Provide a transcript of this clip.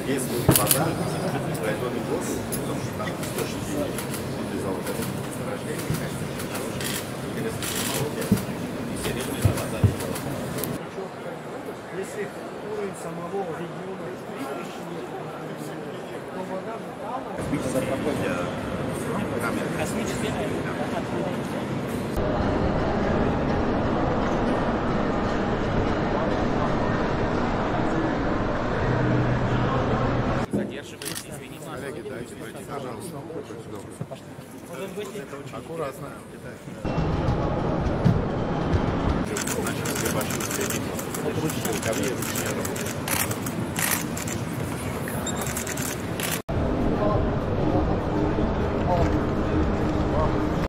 Есть вода, пройденный воздух, потому что там источники без алкоголя, месторождения, качество хорошее, интересная технология, и серебряная вода. Если уровень самого региона 3000 метров, то вода металла... Космический задерживайте, извините. Коллеги, дайте пройти, пожалуйста. Аккуратно. Начали с больших ко мне ручная работа.